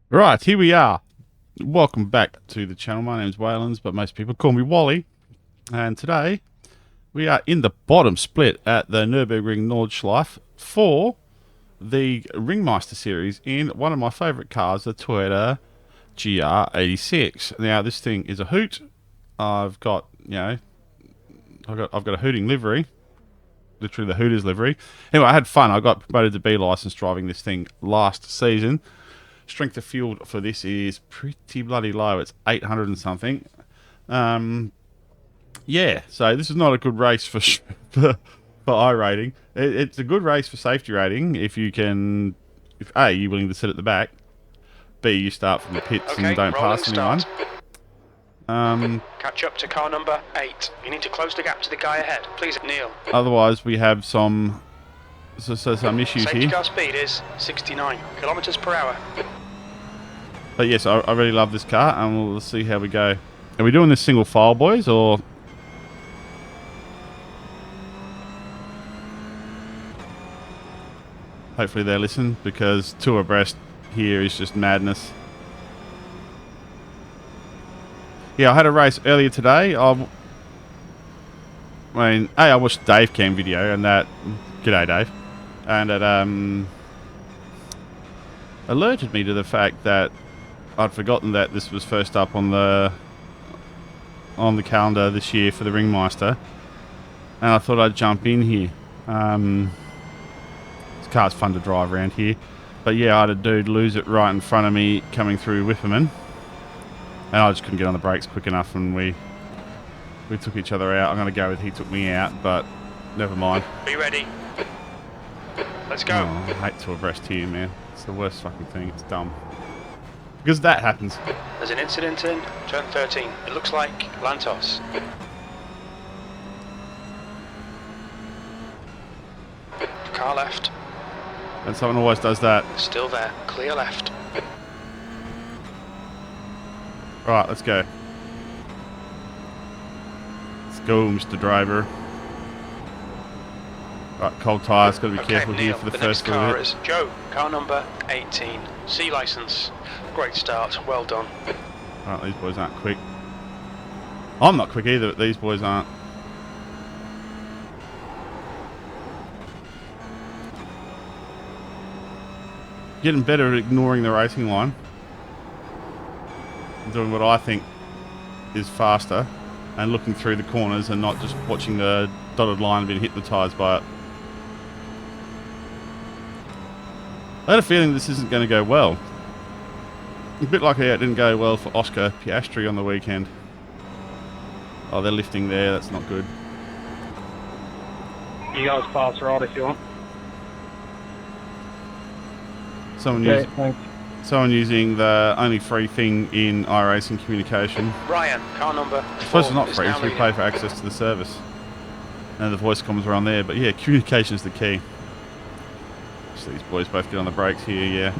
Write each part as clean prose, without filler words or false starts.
Right, here we are. Welcome back to the channel. My name's Waylands, but most people call me Wally. And today we are in the bottom split at the Nürburgring Nordschleife for the Ringmeister Series in one of my favourite cars, the Toyota GR86. Now this thing is a hoot. I've got I've got a hooting livery, literally the Hooters livery. Anyway, I had fun. I got promoted to B license driving this thing last season. Strength of field for this is pretty bloody low. It's 800 and something. Yeah, so this is not a good race for I rating. It's a good race for safety rating if you can, if A, you're willing to sit at the back, B, you start from the pits Okay, and don't pass anyone. Catch up to car number 8. You need to close the gap to the guy ahead. Please kneel. Otherwise, we have some issues Safety here. car speed is 69 kilometers per hour. But yes, I really love this car, and we'll see how we go. Are we doing this single file, boys, or? Hopefully they listen, because two abreast here is just madness. Yeah, I had a race earlier today. I watched Dave Cam video, and that... G'day, Dave. And it alerted me to the fact that I'd forgotten that this was first up on the calendar this year for the Ringmeister, and I thought I'd jump in here. This car's fun to drive around here, but yeah, I had a dude lose it right in front of me coming through Whipperman, and I just couldn't get on the brakes quick enough, and we took each other out. I'm going to go with he took me out, but never mind. Be ready. Let's go. Oh, I hate two abreast here, man. It's the worst fucking thing. It's dumb. Because that happens. There's an incident in turn 13. It looks like Lantos. Car left. And someone always does that. Still there. Clear left. Right, let's go. Let's go, Mr. Driver. Right, cold tyres. Got to be careful here for the first next car little bit. is Joe. Car number 18. C license. Great start. Well done. Right, these boys aren't quick. I'm not quick either, but these boys aren't. Getting better at ignoring the racing line. Doing what I think is faster and looking through the corners and not just watching the dotted line and being hypnotised by it. I had a feeling this isn't going to go well. A bit like how it didn't go well for Oscar Piastri on the weekend. Oh, they're lifting there. That's not good. You guys pass right if you want. Someone using the only free thing in iRacing communication. Ryan, car number 4. I suppose it's not free, so we pay for access to the service. And the voice comms are on there, but yeah, communication is the key. So these boys both get on the brakes here, yeah.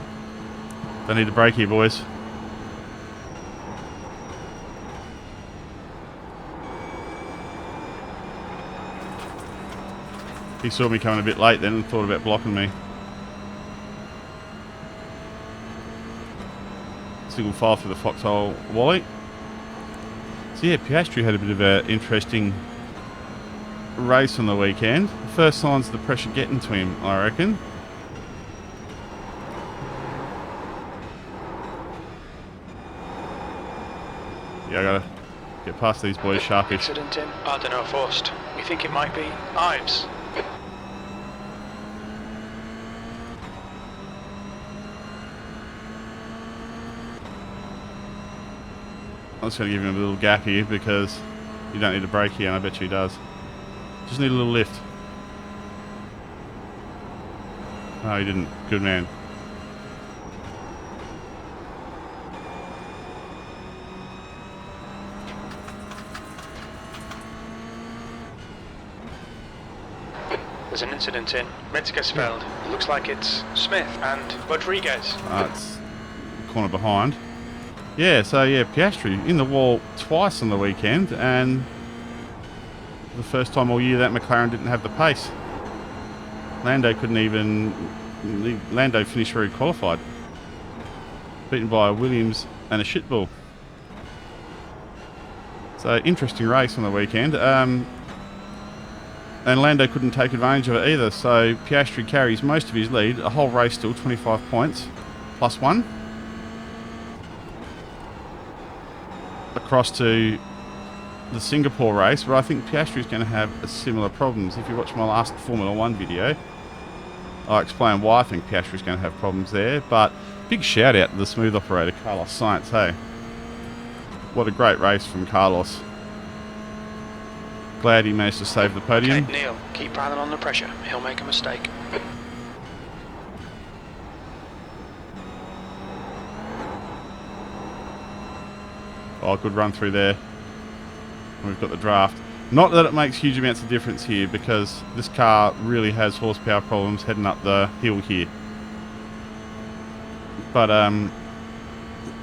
Don't need to brake here, boys. He saw me coming a bit late then and thought about blocking me. Single file for the foxhole Wally. So yeah, Piastri had a bit of an interesting race on the weekend. First signs of the pressure getting to him, I reckon. Yeah, I gotta get past these boys sharpish. Accident in Ardeno Forst. We think it might be Ives. I'm just going to give him a little gap here because you don't need a brake here, and I bet you he does. Just need a little lift. Oh, he didn't. Good man. There's an incident in Metzgersfeld. It looks like it's Smith and Rodriguez. It's corner behind. Yeah, so yeah, Piastri in the wall twice on the weekend, and for the first time all year that McLaren didn't have the pace. Lando couldn't even... Lando finished where he qualified. beaten by a Williams and a Shitbull. So, interesting race on the weekend. And Lando couldn't take advantage of it either, so Piastri carries most of his lead, a whole race still, 25 points, plus 1. Across to the Singapore race, where I think Piastri is going to have similar problems. If you watch my last Formula 1 video, I explain why I think Piastri is going to have problems there, but big shout out to the smooth operator Carlos Sainz, hey. What a great race from Carlos. Glad he managed to save the podium. Okay, Neil, keep piling on the pressure. He'll make a mistake. Oh, good run through there. And we've got the draft. Not that it makes huge amounts of difference here, because this car really has horsepower problems heading up the hill here. But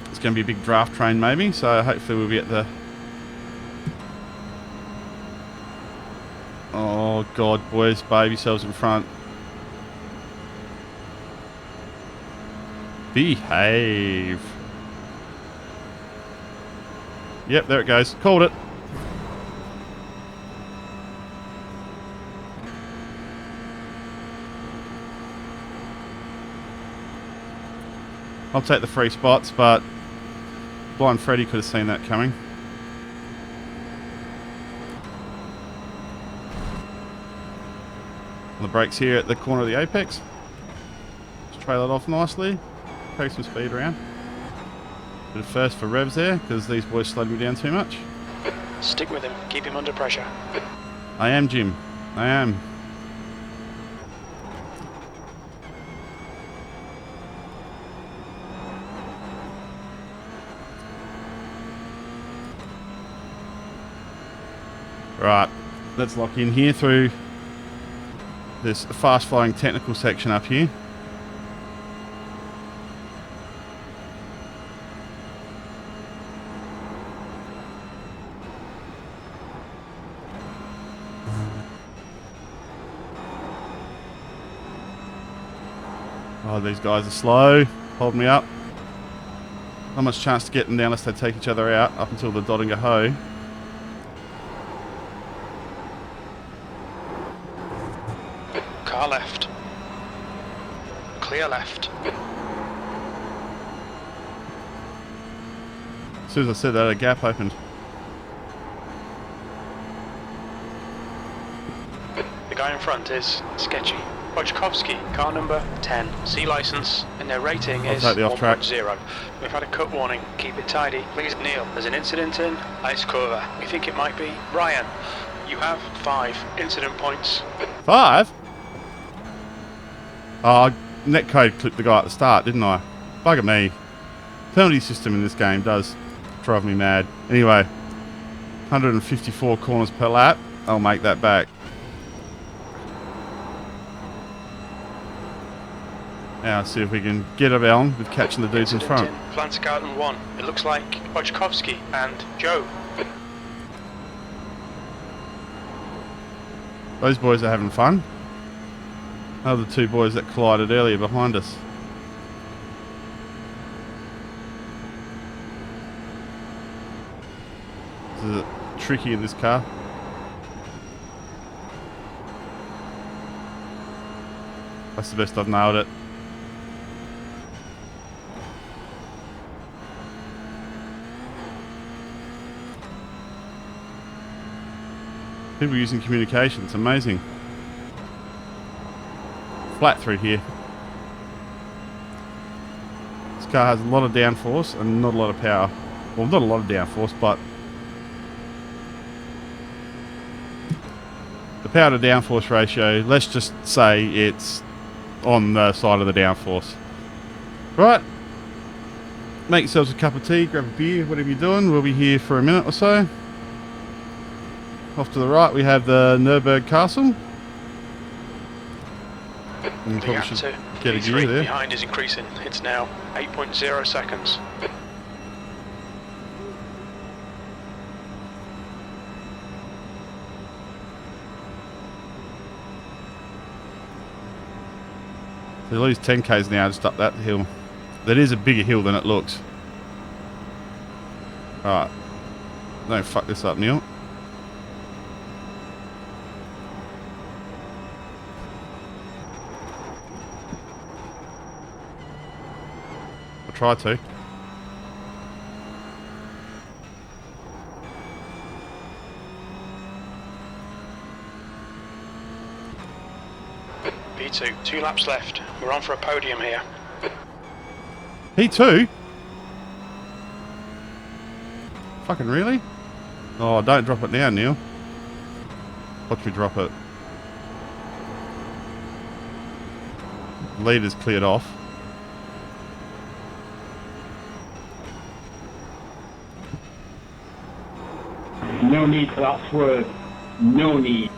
it's going to be a big draft train maybe, so hopefully we'll be at the... Oh God, boys, behave yourselves in front. Behave. Yep, there it goes. Called it. I'll take the free spots, but Blind Freddy could have seen that coming. On the brakes here at the corner of the apex. Just trail it off nicely. Take some speed around. Bit of first for revs there, because these boys slowed me down too much. Stick with him. Keep him under pressure. I am, Jim. I am. Right, let's lock in here through this fast-flowing technical section up here. Oh, these guys are slow. Hold me up. Not much chance to get them down unless they take each other out up until the Doddinger Hoe. Car left. Clear left. As soon as I said that, a gap opened. The guy in front is sketchy. Wojciechowski, car number 10, C license, and their rating is take the off track. 1.0. We've had a cut warning. Keep it tidy. Please, Neil, there's an incident in Ice Curva. We think it might be Ryan. You have 5 incident points. 5? Oh, netcode clipped the guy at the start, didn't I? Bugger me. Penalty system in this game does drive me mad. Anyway, 154 corners per lap. I'll make that back. Now let's see if we can get around with catching the dudes in front. Plant Garden 1. It looks like Wojciechowski and Joe. Those boys are having fun. Those are the two boys that collided earlier behind us. This is tricky in this car. That's the best I've nailed it. People using communication, it's amazing. Flat through here. This car has a lot of downforce and not a lot of power. Well, not a lot of downforce, but the power to downforce ratio, let's just say it's on the side of the downforce. Right. Make yourselves a cup of tea, grab a beer, whatever you're doing. We'll be here for a minute or so. Off to the right we have the Nürburgring Castle. You probably should get a gear there. Behind is increasing. It's now 8.0 seconds. They lose 10k's now just up that hill. That is a bigger hill than it looks. Alright. Don't fuck this up, Neil. I'll try to. P2, 2 laps left. We're on for a podium here. P2? Fucking really? Oh, don't drop it now, Neil. Watch me drop it. Leader's cleared off. No need for that swerve. No need.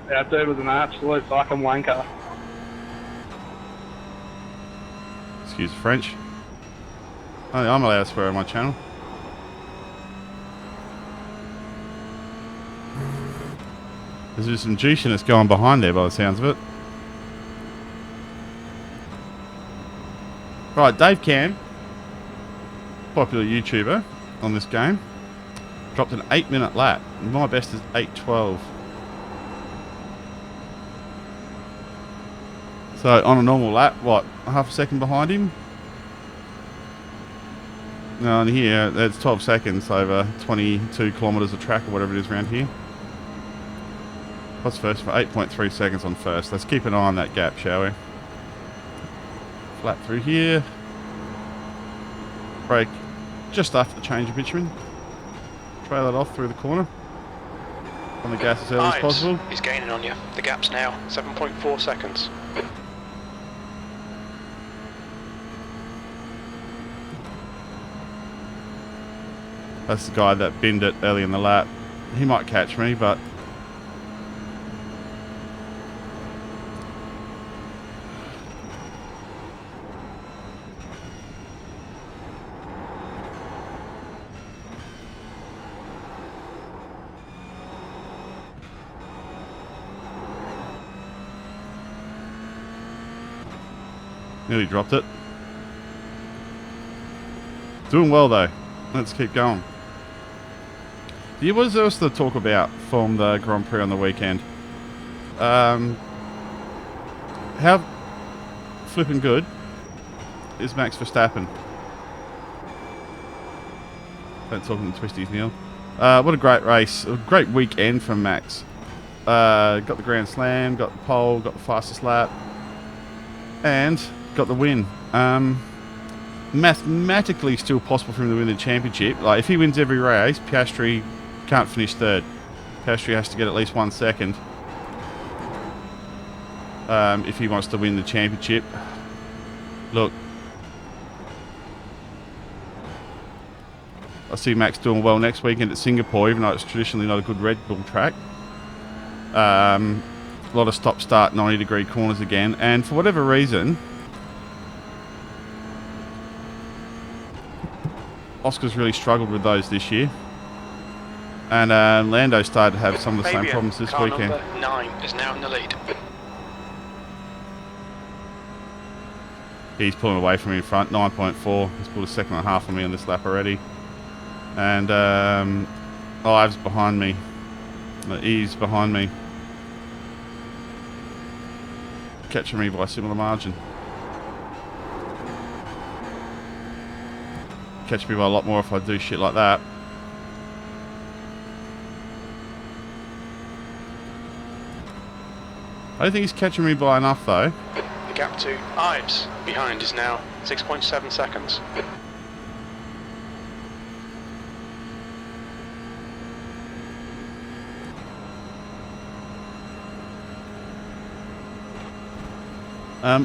That dude was an absolute fucking wanker. Excuse the French. I'm allowed to swear on my channel. There's just some juiciness going behind there by the sounds of it. Right, Dave Cam, popular YouTuber on this game, dropped an 8-minute lap. My best is 8:12. So on a normal lap, what, half a second behind him? No, and here, that's 12 seconds over 22 kilometres of track or whatever it is around here. What's first? For 8.3 seconds on first. Let's keep an eye on that gap, shall we? Flat through here. Brake just after the change of bitumen. Trail it off through the corner. On the gas as early as possible. He's gaining on you. The gap's now 7.4 seconds. That's the guy that binned it early in the lap. He might catch me, but... Nearly dropped it. Doing well though. Let's keep going. Yeah, what is there else to talk about from the Grand Prix on the weekend? How flipping good is Max Verstappen? Don't talk in the twisties, Neil. What a great race. A great weekend from Max. Got the Grand Slam, got the pole, got the fastest lap, and got the win. Mathematically still possible for him to win the championship. Like, if he wins every race, Piastri can't finish third. Piastri has to get at least 1 second if he wants to win the championship. Look, I see Max doing well next weekend at Singapore, even though it's traditionally not a good Red Bull track. A lot of stop-start 90-degree corners again, and for whatever reason, Oscar's really struggled with those this year. And Lando started to have some of the same problems this weekend. Number 9 is now in the lead. He's pulling away from me in front, 9.4. He's pulled a second and a half on me on this lap already. And Ives behind me. He's behind me. Catching me by a similar margin. Catch me by a lot more if I do shit like that. I don't think he's catching me by enough though. The gap to Ives behind is now 6.7 seconds.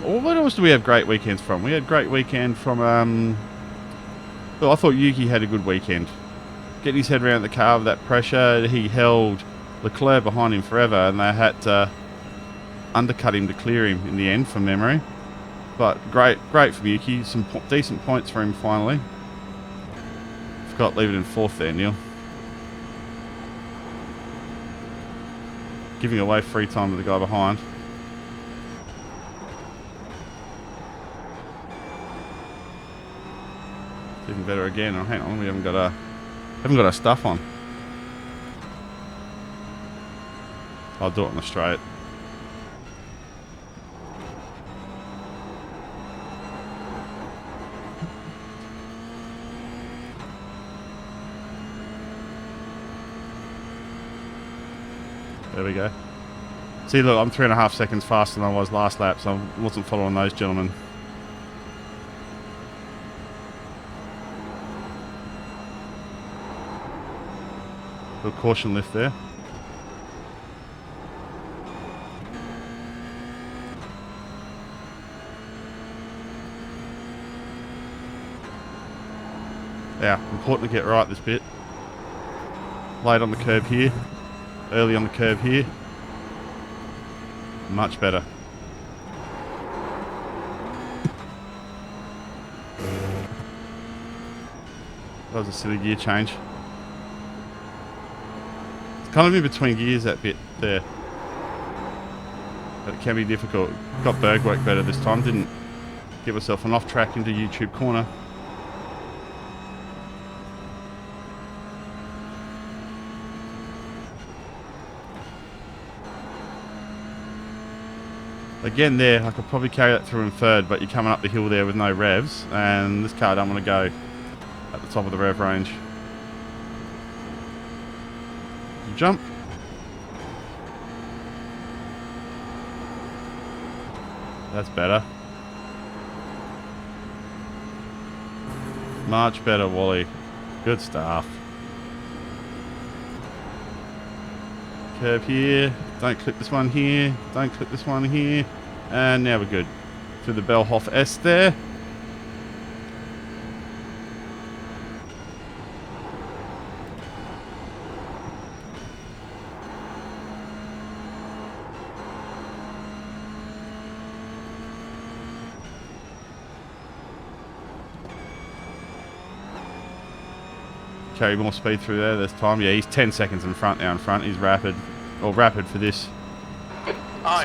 What else do we have great weekends from? We had great weekend from, well, I thought Yuki had a good weekend. Getting his head around the car with that pressure, he held Leclerc behind him forever, and they had to undercut him to clear him in the end, from memory. But great from Yuki. Some decent points for him finally. Forgot to leave it in fourth there, Neil. Giving away free time to the guy behind. Even better again. Oh, hang on, we haven't got our stuff on. I'll do it on the straight. There we go. See, look, I'm 3.5 seconds faster than I was last lap, so I wasn't following those gentlemen. Little caution lift there. Yeah, important to get right this bit. Late on the curb here. Early on the curb here. Much better. That was a silly gear change. It's kind of in between gears, that bit there. But it can be difficult. Got berg work better this time. Didn't give myself an off track into YouTube corner. Again there, I could probably carry that through in third, but you're coming up the hill there with no revs, and this car don't want to go at the top of the rev range. Jump. That's better. Much better, Wally. Good stuff. Curve here. Don't clip this one here. Don't clip this one here. And now we're good. Through the Bellhoff S there. Carry more speed through there this time. Yeah, he's 10 seconds in front now in front. He's rapid. Or rapid for this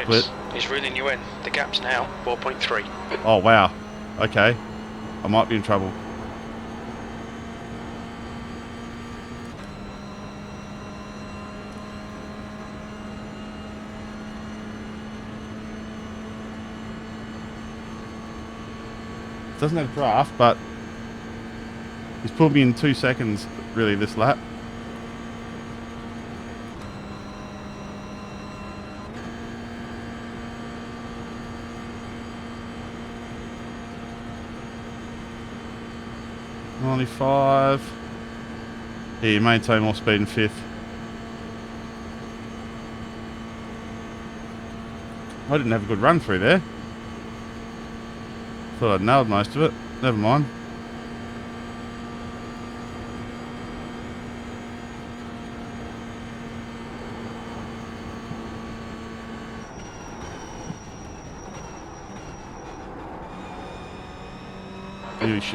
split. He's reeling you in. The gap's now 4.3. Oh, wow. Okay. I might be in trouble. Doesn't have draft, but he's pulled me in 2 seconds, really, this lap. $95. Yeah, you maintain more speed in fifth. I didn't have a good run through there. Thought I'd nailed most of it. Never mind.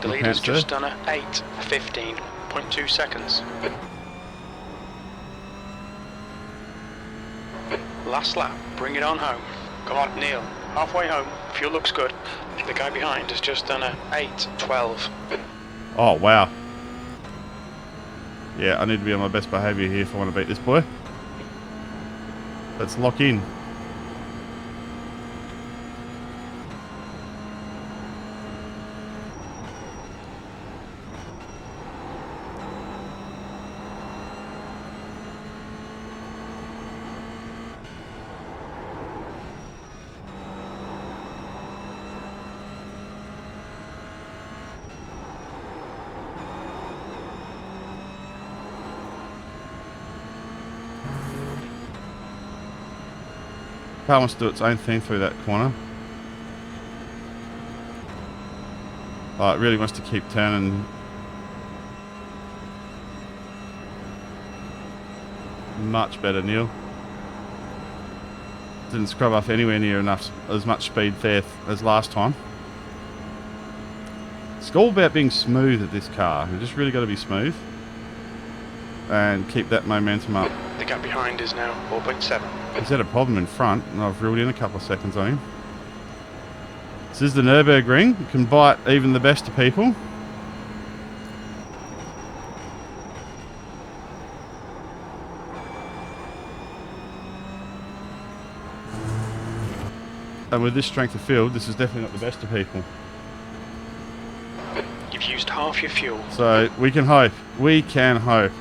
The leader's just done a 8:15.2 seconds. Last lap, bring it on home. Come on, Neil, halfway home, fuel looks good. The guy behind has just done a 8:12. Oh, wow. Yeah, I need to be on my best behaviour here if I want to beat this boy. Let's lock in. Car wants to do its own thing through that corner. Oh, it really wants to keep turning. Much better, Neil. Didn't scrub off anywhere near enough as much speed there as last time. It's all about being smooth at this car. You've just really got to be smooth and keep that momentum up. The gap behind is now 4.7. He's had a problem in front, and I've reeled in a couple of seconds on him. This is the Nürburgring. You can bite even the best of people. And with this strength of field, this is definitely not the best of people. You've used half your fuel. So we can hope. We can hope.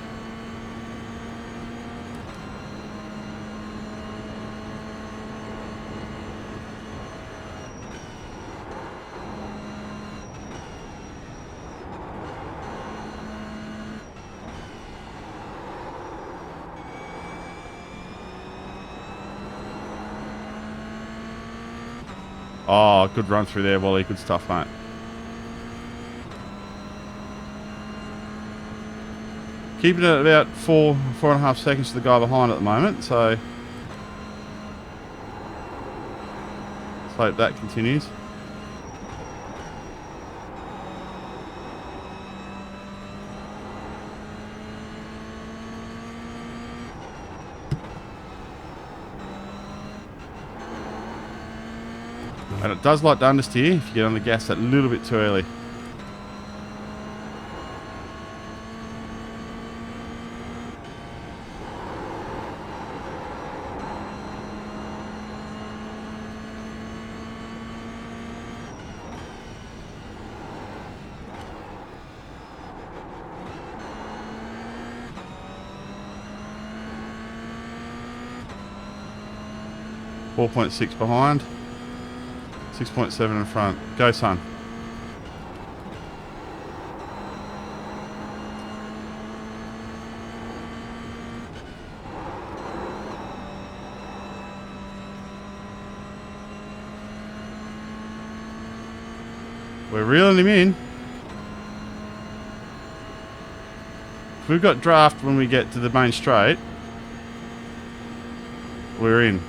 Oh, good run through there, Wally. Good stuff, mate. Keeping it at about 4.5 seconds to the guy behind at the moment, so let's hope that continues. And it does like to understeer if you get on the gas that little bit too early. .6 behind. 6.7 in front. Go, son. We're reeling him in. If we've got draft when we get to the main straight, we're in.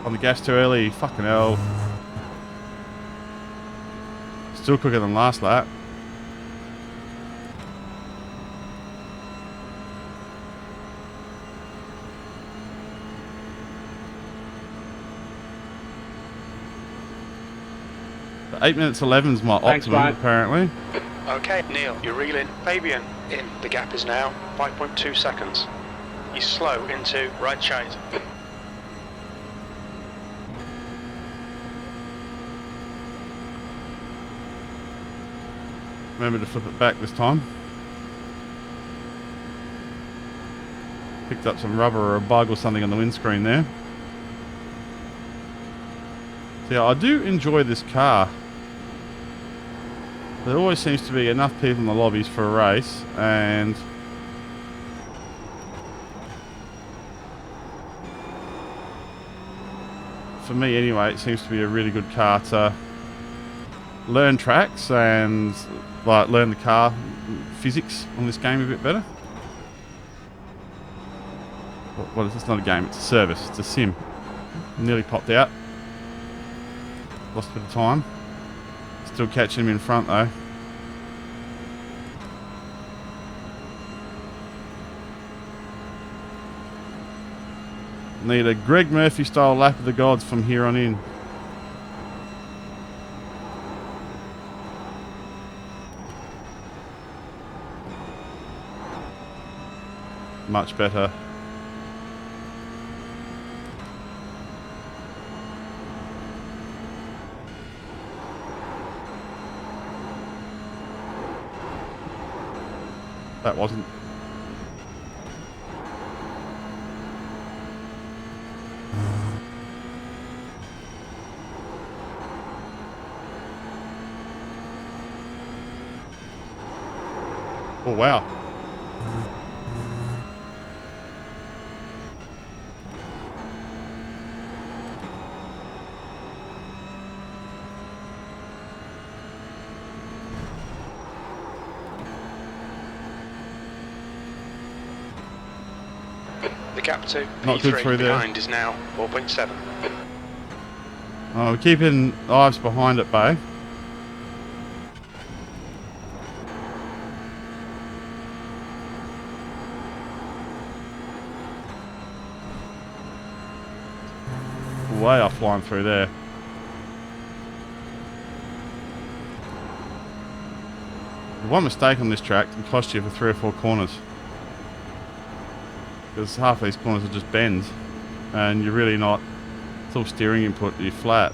On the gas too early, fucking hell. Still quicker than last lap. The 8 minutes 11 is my optimum, apparently. Okay, Neil, you're reeling. Fabian, in. The gap is now 5.2 seconds. He's slow into right chase. Remember to flip it back this time. Picked up some rubber or a bug or something on the windscreen there. So yeah, I do enjoy this car. There always seems to be enough people in the lobbies for a race, and for me anyway, it seems to be a really good car to learn tracks and like learn the car physics on this game a bit better. What is this? Not a game, it's a service, it's a sim. Nearly popped out. Lost a bit of time. Still catching him in front though. Need a Greg Murphy style lap of the gods from here on in. Much better. That wasn't. Oh wow. The gap to Not good P3 through there. behind is now 4.7. Oh, we're keeping Ives behind at bay. Way off line through there. One mistake on this track can cost you for 3 or 4 corners. Because half these corners are just bends. and you're really not. It's all steering input. You're flat.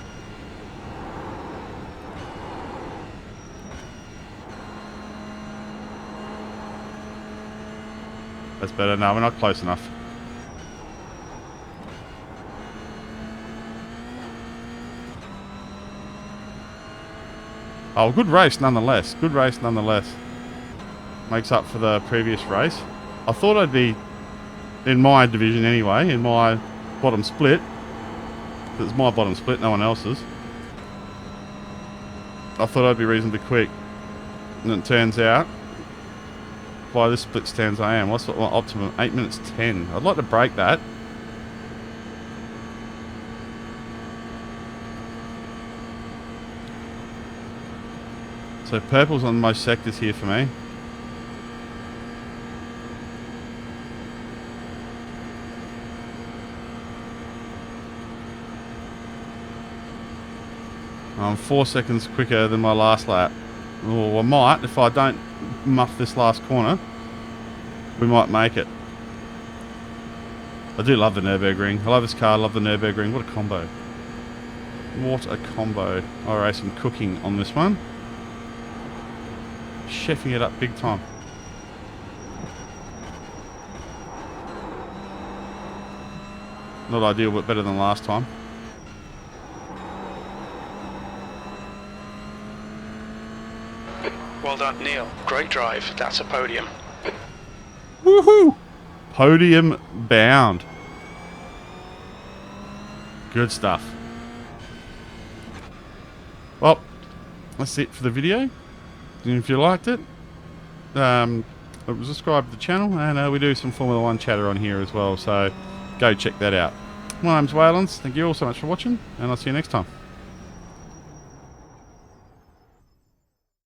That's better. No, we're not close enough. Oh, good race nonetheless. Good race nonetheless. Makes up for the previous race. I thought I'd be in my division anyway, in my bottom split. It's my bottom split, no one else's. I thought I'd be reasonably quick. And it turns out, by this split stands I am. What's my optimum? 8 minutes 10. I'd like to break that. So purple's on most sectors here for me. I'm 4 seconds quicker than my last lap. Or I might, if I don't muff this last corner, we might make it. I do love the Nürburgring. I love this car, I love the Nürburgring. What a combo. What a combo. iRacing cooking on this one. Chefing it up big time. Not ideal, but better than last time. Well done, Neil. Great drive. That's a podium. Woohoo! Podium bound. Good stuff. Well, that's it for the video. If you liked it, subscribe to the channel, and we do some Formula 1 chatter on here as well, so go check that out. My name's Waylands. Thank you all so much for watching, and I'll see you next time.